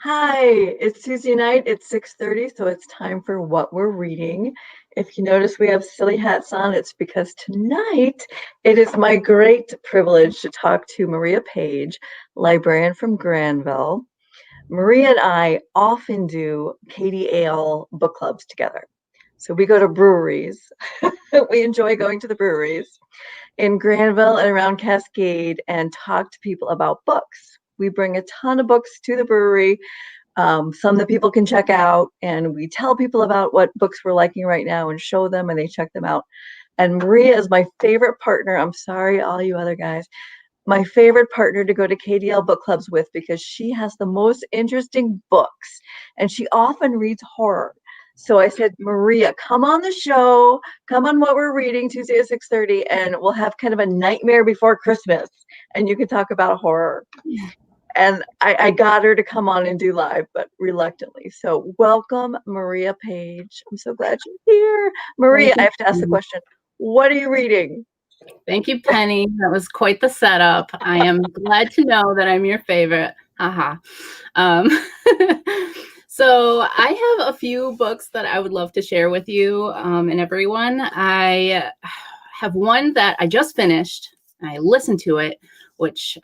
Hi, it's Tuesday night. It's 6:30, so it's time for What We're Reading. If you notice we have silly hats on, it's because tonight it is my great privilege to talk to Maria Page, librarian from Grandville. Maria and I often do Katie Ale book clubs together. So we go to breweries. We enjoy going to the breweries in Grandville and around Cascade and talk to people about books. We bring a ton of books to the brewery, some that people can check out, and we tell people about what books we're liking right now and show them, and they check them out. And Maria is my favorite partner. I'm sorry, all you other guys. My favorite partner to go to KDL book clubs with because she has the most interesting books and she often reads horror. So I said, Maria, come on the show, come on What We're Reading Tuesday at 6:30, and we'll have kind of a nightmare before Christmas, and you can talk about horror. And I got her to come on and do live, but reluctantly. So welcome, Maria Page. I'm so glad you're here. Maria, I have to ask the question, what are you reading? Thank you, Penny. That was quite the setup. I am glad to know that I'm your favorite. Haha. So I have a few books that I would love to share with you and everyone. I have one that I just finished. I listened to it, which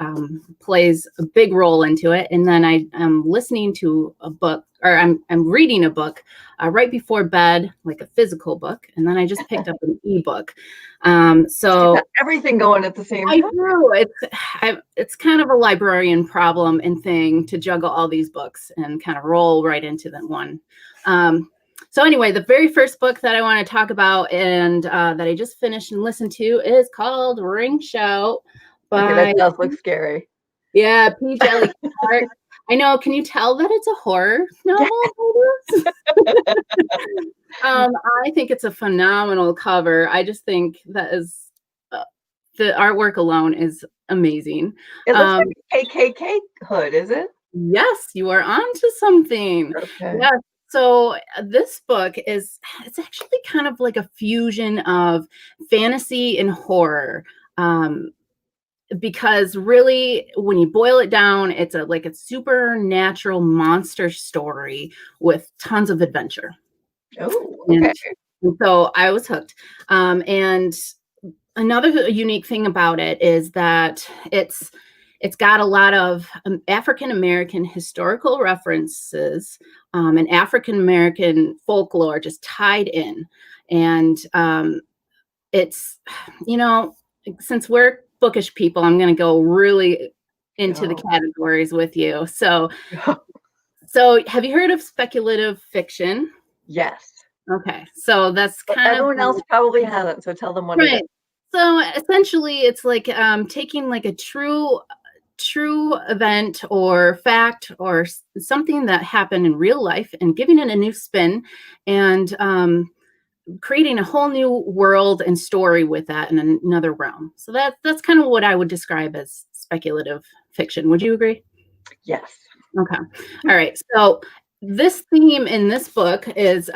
plays a big role into it. And then I am listening to a book, or I'm reading a book right before bed, like a physical book. And then I just picked up an ebook. So everything going at the same time. I do. It's kind of a librarian problem and thing to juggle all these books and kind of roll right into that one. So anyway, the very first book that I want to talk about and that I just finished and listened to is called Ring Shout. Okay, that does look scary. Yeah, P. Jelly Clark. I know. Can you tell that it's a horror novel? I think it's a phenomenal cover. I just think that is the artwork alone is amazing. It looks like a KKK hood, is it? Yes, you are onto something. Okay. Yeah. So this book it's actually kind of like a fusion of fantasy and horror. Because really, when you boil it down, it's a supernatural monster story with tons of adventure. Oh, okay. And so I was hooked. And another unique thing about it is that it's got a lot of African American historical references and African American folklore just tied in. And it's, since we're bookish people, I'm going to go really into the categories with you. So have you heard of speculative fiction? Yes. Okay, so that's kind everyone else probably hasn't, so tell them what it is. So essentially, it's like taking like a true event or fact or something that happened in real life and giving it a new spin and creating a whole new world and story with that in another realm. So that's kind of what I would describe as speculative fiction. Would you agree? Yes. Okay. All right. So this theme in this book is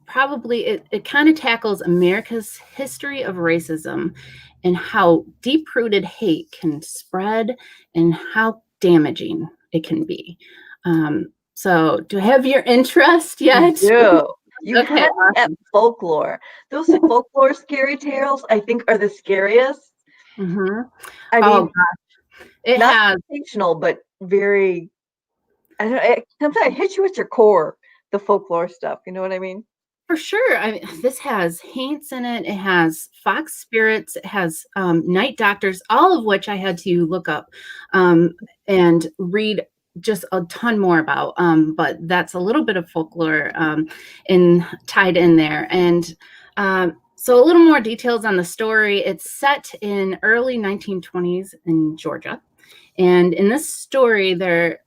probably it kind of tackles America's history of racism and how deep-rooted hate can spread and how damaging it can be. So do I have your interest yet? You had at folklore. Those folklore scary tales, I think, are the scariest. Mm-hmm. I mean, gosh. It not has fictional, but very. I don't know. Sometimes it hits you at your core. The folklore stuff. You know what I mean? For sure. I mean, this has haints in it. It has fox spirits. It has night doctors, all of which I had to look up and read just a ton more about. But that's a little bit of folklore tied in there. And so a little more details on the story. It's set in early 1920s in Georgia. And in this story, the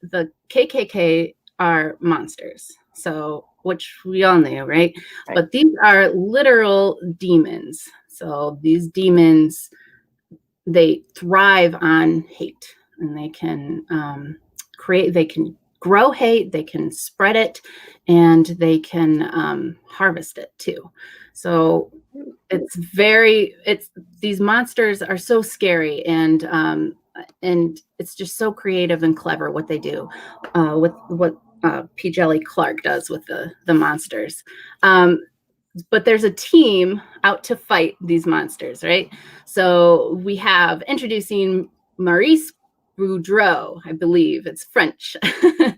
KKK are monsters. So, which we all knew, right? But these are literal demons. So these demons, they thrive on hate, and they can they can grow hate, they can spread it, and they can harvest it too. So these monsters are so scary, and and it's just so creative and clever what they do with what P. Jelly Clark does with the monsters. But there's a team out to fight these monsters, right? So we have introducing Maurice Boudreau, I believe it's French. Okay.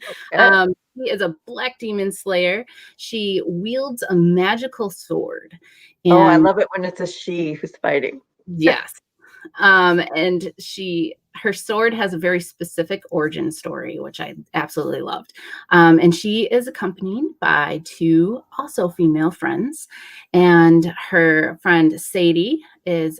She is a black demon slayer. She wields a magical sword. Oh, I And love it when it's a she who's fighting. yes. And her sword has a very specific origin story, which I absolutely loved. And she is accompanied by two also female friends. And her friend Sadie is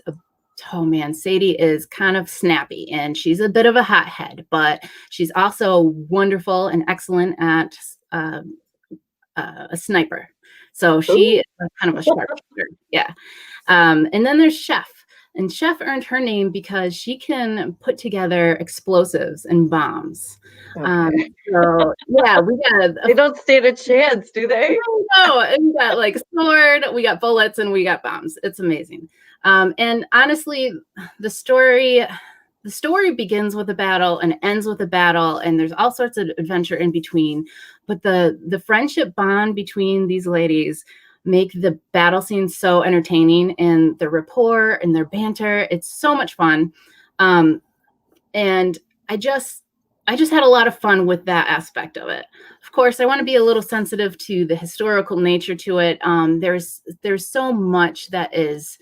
Sadie is kind of snappy and she's a bit of a hothead, but she's also wonderful and excellent at a sniper. So she is kind of a sharpshooter. Yeah. And then there's Chef. And Chef earned her name because she can put together explosives and bombs. Okay. So yeah, we got They don't stand a chance, do they? no, and we got like sword, we got bullets, and we got bombs. It's amazing. And honestly, the story begins with a battle and ends with a battle, and there's all sorts of adventure in between. But the friendship bond between these ladies make the battle scenes so entertaining, and the rapport and their banter. It's so much fun. And I just had a lot of fun with that aspect of it. Of course, I want to be a little sensitive to the historical nature to it. There's so much that is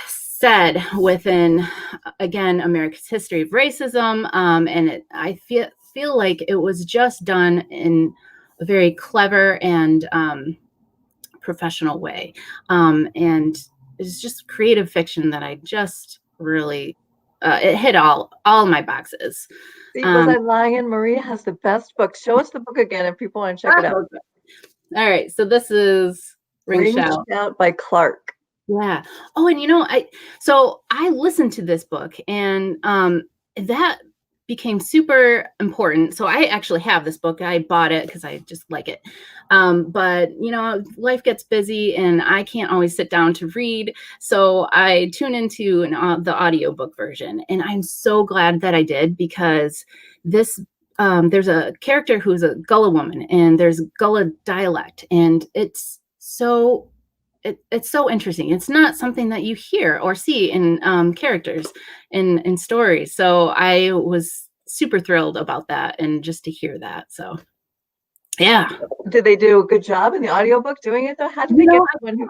said within, again, America's history of racism, and I feel like it was just done in a very clever and professional way, and it's just creative fiction that I just really it hit all my boxes. See, was I lying? Maria has the best book. Show us the book again if people want to check it out. All right, so this is Ring Shout by Clark. Yeah. Oh, and I listened to this book, and that became super important. So I actually have this book. I bought it because I just like it. But life gets busy and I can't always sit down to read. So I tune into the audiobook version. And I'm so glad that I did, because this there's a character who's a Gullah woman, and there's Gullah dialect. And it's so interesting. It's not something that you hear or see in characters in stories. So I was super thrilled about that, and just to hear that. So yeah. Did they do a good job in the audiobook doing it though? How did they get someone who...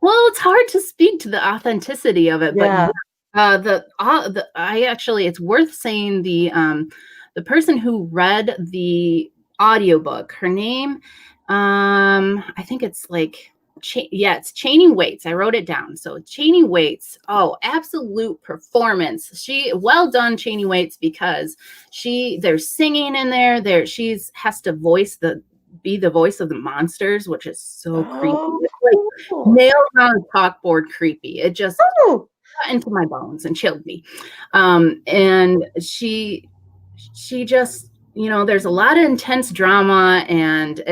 Well, it's hard to speak to the authenticity of it, yeah. But it's worth saying the person who read the audiobook, her name, I think it's like it's Cheney Waits. I wrote it down. So Cheney Waits, absolute performance. Well done, Cheney Waits, because there's singing in there. She has to be the voice of the monsters, which is so creepy. It's like nails on a chalkboard creepy. It just got into my bones and chilled me. And she just, there's a lot of intense drama, and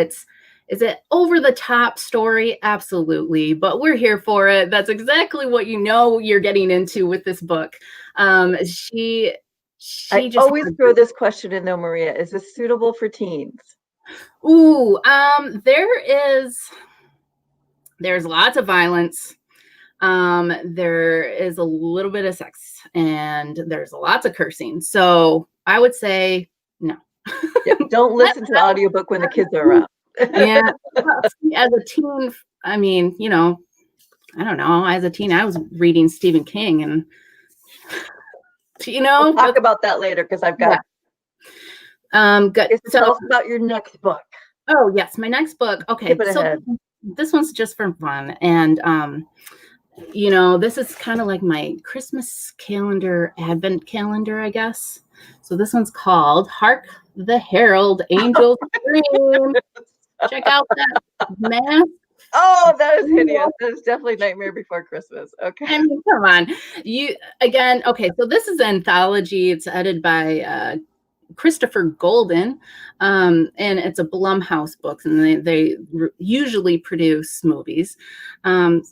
is it over the top story? Absolutely. But we're here for it. That's exactly what you're getting into with this book. I always throw this question in though, Maria. Is this suitable for teens? Ooh, there's lots of violence. There is a little bit of sex, and there's lots of cursing. So I would say no. Don't listen to the audiobook when the kids are around. Yeah. As a teen, I don't know. As a teen, I was reading Stephen King, and we'll talk about that later, because I've got. Good. Tell us about your next book. Oh yes, my next book. Okay, so this one's just for fun, and this is kind of like my Christmas calendar, Advent calendar, I guess. So this one's called "Hark the Herald Angel Scream." Check out that mask. Oh, that is hideous. That is definitely Nightmare Before Christmas. Okay. I mean, come on. Okay, so this is an anthology. It's edited by Christopher Golden, and it's a Blumhouse book, and they usually produce movies.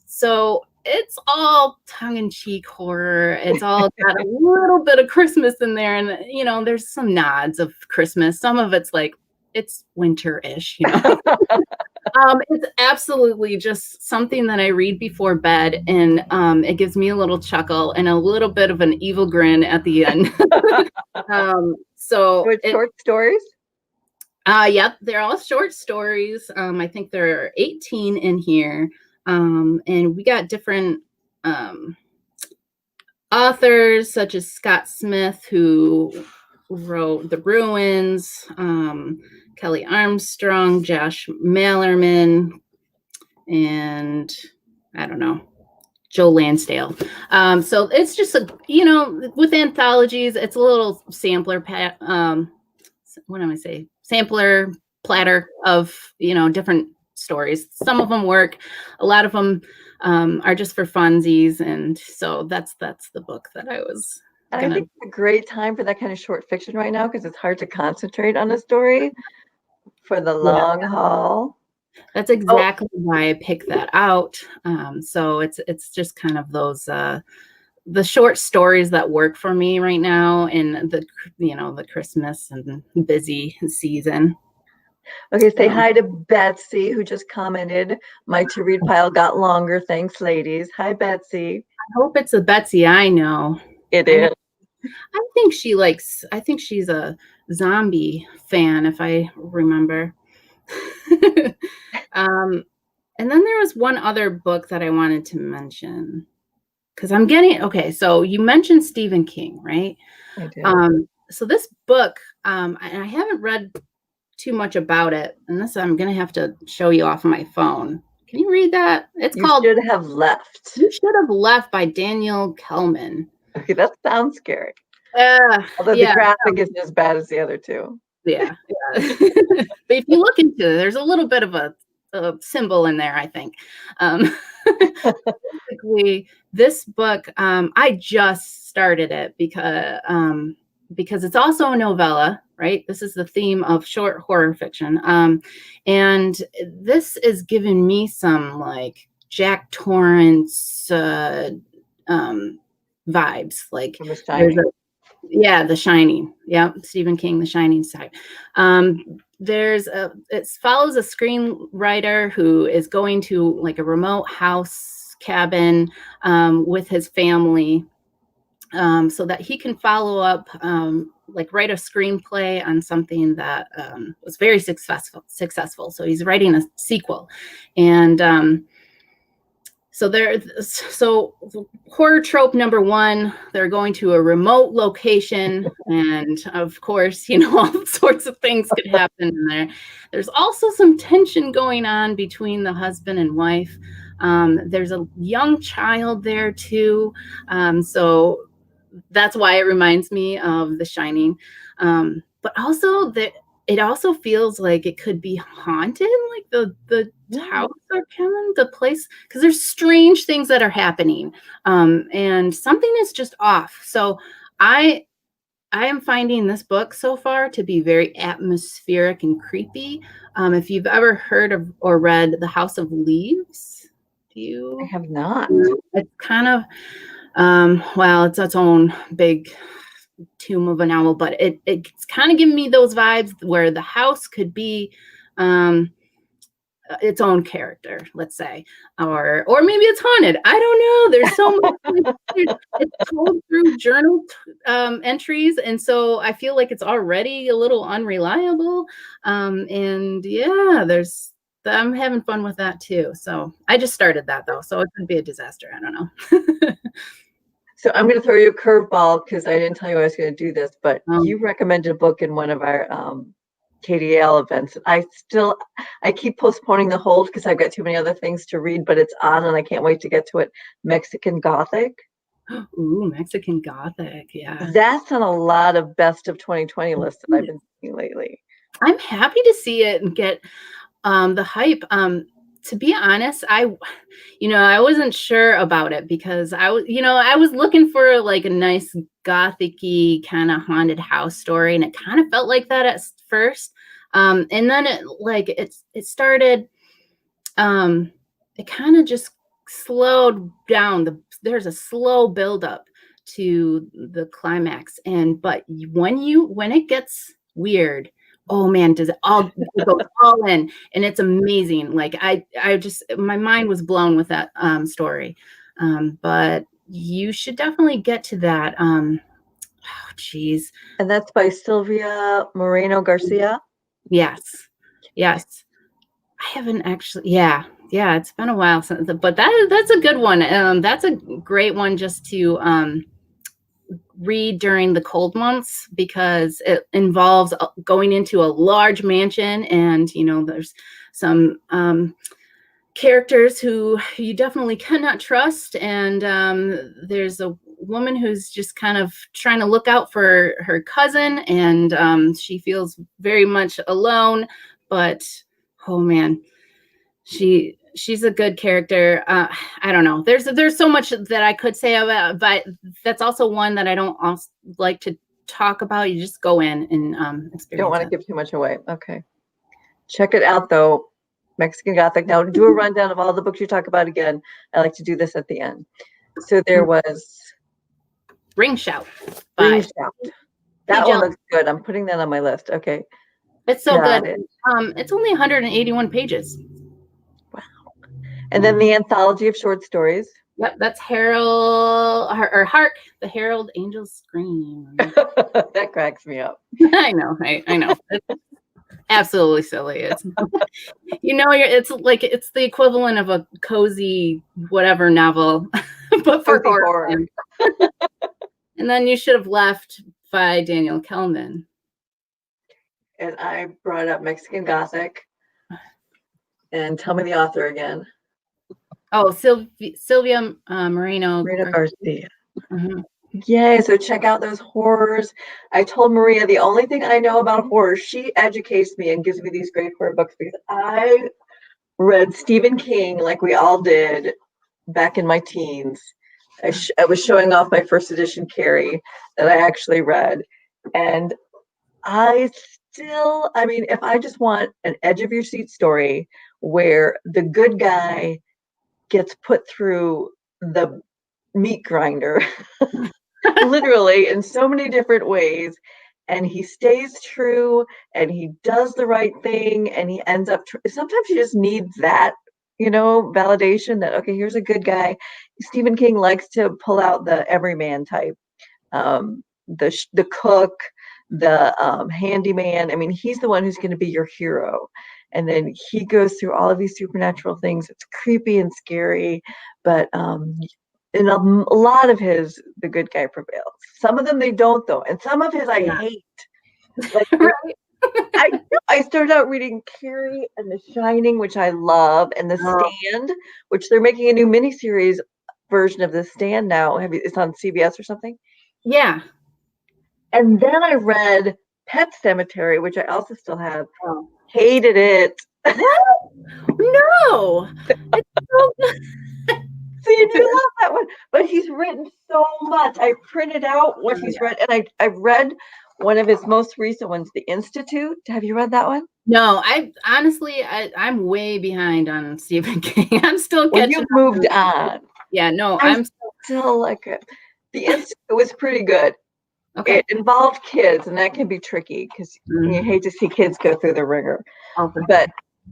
So it's all tongue-in-cheek horror. It's all got a little bit of Christmas in there, and there's some nods of Christmas. Some of it's like it's winter-ish, It's absolutely just something that I read before bed, and it gives me a little chuckle and a little bit of an evil grin at the end. So With short stories? yep, they're all short stories. I think there are 18 in here. And we got different authors such as Scott Smith, who wrote The Ruins, Kelly Armstrong, Josh Malerman, and I don't know, Joe Lansdale. So it's just with anthologies, it's a little sampler sampler platter of different stories. Some of them work, a lot of them are just for funsies, and so that's the book that I was I think it's a great time for that kind of short fiction right now, because it's hard to concentrate on a story for the long haul. That's exactly why I picked that out. So it's just kind of those the short stories that work for me right now in the Christmas and busy season. Okay, say hi to Betsy, who just commented, my to read pile got longer. Thanks, ladies. Hi, Betsy. I hope it's a Betsy I know. It is. I think she's a zombie fan, if I remember. And then there was one other book that I wanted to mention, because so you mentioned Stephen King, right? I did. So this book, and I haven't read too much about it, and this I'm gonna have to show you off my phone. Can you read that? It's called You Should Have Left. You Should Have Left by Daniel Kelman. Okay, that sounds scary. Although the graphic isn't as bad as the other two. Yeah. But if you look into it, there's a little bit of a symbol in there, I think. Basically, this book, I just started it because it's also a novella, right? This is the theme of short horror fiction. And this is giving me some like Jack Torrance vibes. Like The Shining. Yeah, Stephen King, The Shining side. It follows a screenwriter who is going to like a remote house cabin with his family, so that he can follow up, like write a screenplay on something that was very successful. So he's writing a sequel, and so horror trope number one, they're going to a remote location, and of course, all sorts of things could happen in there. There's also some tension going on between the husband and wife. There's a young child there too. So that's why it reminds me of The Shining. But also it also feels like it could be haunted, like the house or cabin, the place, because there's strange things that are happening, and something is just off. So I am finding this book so far to be very atmospheric and creepy. If you've ever heard of or read The House of Leaves, I have not. It's kind of it's its own big tomb of a novel, but it's kind of giving me those vibes where the house could be its own character, let's say, or maybe it's haunted. I don't know. There's so much. It's told through journal entries, and so I feel like it's already a little unreliable. And yeah, I'm having fun with that too. So I just started that though, so it could be a disaster. I don't know. So I'm going to throw you a curveball, because I didn't tell you I was going to do this, but you recommended a book in one of our KDL events. I keep postponing the hold because I've got too many other things to read, but it's on and I can't wait to get to it. Mexican Gothic. Ooh, Mexican Gothic. Yeah. That's on a lot of best of 2020 lists that I've been seeing lately. I'm happy to see it and get the hype. To be honest, I wasn't sure about it because I was looking for like a nice gothic-y kind of haunted house story, and it kind of felt like that at first. And then it started, it kind of just slowed down. There's a slow buildup to the climax, but when it gets weird, oh man, it goes all in, and it's amazing. Like I just, my mind was blown with that story. But you should definitely get to that. Oh, geez. And that's by Sylvia Moreno Garcia. Yes. Yes. I haven't actually, yeah, it's been a while since, but that's a good one. That's a great one just to read during the cold months, because it involves going into a large mansion, and there's some characters who you definitely cannot trust, and there's a woman who's just kind of trying to look out for her cousin, and she feels very much alone, but oh man, she's a good character. I don't know. There's so much that I could say about, but that's also one that I don't like to talk about. You just go in and experience. You don't want to give too much away. Okay. Check it out though. Mexican Gothic. Now do a rundown of all the books you talk about again. I like to do this at the end. So there was Ring Shout. Ring Shout. That one looks good. I'm putting that on my list. Okay. It's so good. It's only 181 pages. Wow. And then the anthology of short stories. Yep, that's Herald or Hark, the Herald Angel Scream. That cracks me up. I know. It's absolutely silly. It's it's like it's the equivalent of a cozy whatever novel, but for horror. And then You Should Have Left by Daniel Kelman. And I brought up Mexican Gothic. And tell me the author again. Oh, Sylvia Moreno Garcia. Mm-hmm. Yay, so check out those horrors. I told Maria the only thing I know about horror, she educates me and gives me these great horror books, because I read Stephen King like we all did back in my teens. I was showing off my first edition Carrie that I actually read. And if I just want an edge of your seat story where the good guy gets put through the meat grinder, literally in so many different ways, and he stays true and he does the right thing, and he ends up sometimes you just need that validation that, okay, here's a good guy. Stephen King likes to pull out the everyman type, the cook, the handyman. I mean, he's the one who's going to be your hero, and then he goes through all of these supernatural things. It's creepy and scary, but in a lot of his, the good guy prevails. Some of them they don't, though, and some of his I hate. Like, I started out reading Carrie and The Shining, which I love, and The Stand, which they're making a new miniseries version of The Stand now. It's on CBS or something. Yeah. And then I read Pet Cemetery, which I also still have. Hated it. No. It's so good. So you do love that one. But he's written so much. I printed out what he's read, and I've read one of his most recent ones, The Institute. Have you read that one? No, I'm way behind on Stephen King. I'm still catching up. You moved on. Yeah, no, I'm still like it. The Institute was pretty good. Okay. It involved kids, and that can be tricky because you hate to see kids go through the ringer. Okay. But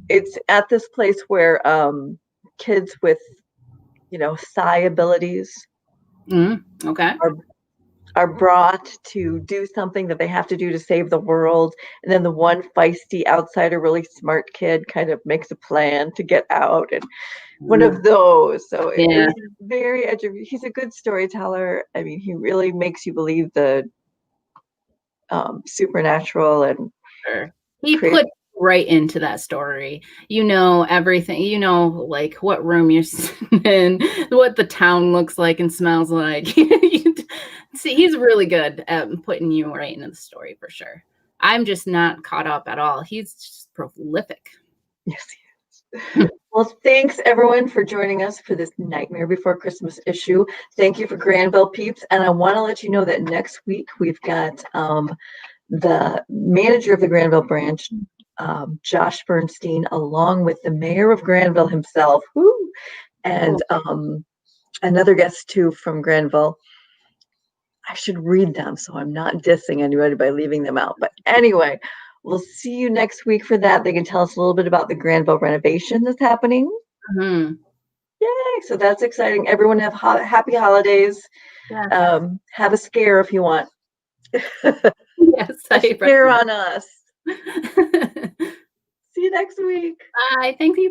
it's at this place where kids with, psi abilities are brought to do something that they have to do to save the world. And then the one feisty outsider, really smart kid kind of makes a plan to get out, and one of those. So it's very edgy. He's a good storyteller. I mean, he really makes you believe the supernatural, and he put right into that story. Everything. Like what room you're in, what the town looks like and smells like. See, he's really good at putting you right into the story for sure. I'm just not caught up at all. He's just prolific. Yes, he is. Well, thanks everyone for joining us for this Nightmare Before Christmas issue. Thank you for Grandville peeps. And I want to let you know that next week we've got the manager of the Grandville branch, Josh Bernstein, along with the mayor of Grandville himself, and Cool. another guest too from Grandville. I should read them so I'm not dissing anybody by leaving them out. But anyway, we'll see you next week for that. They can tell us a little bit about the Grandville renovation that's happening. Mhm. Yay! So that's exciting. Everyone have happy holidays. Yes. Have a scare if you want. Yes, A I scare on us. recommend. See you next week. Bye. Thank you.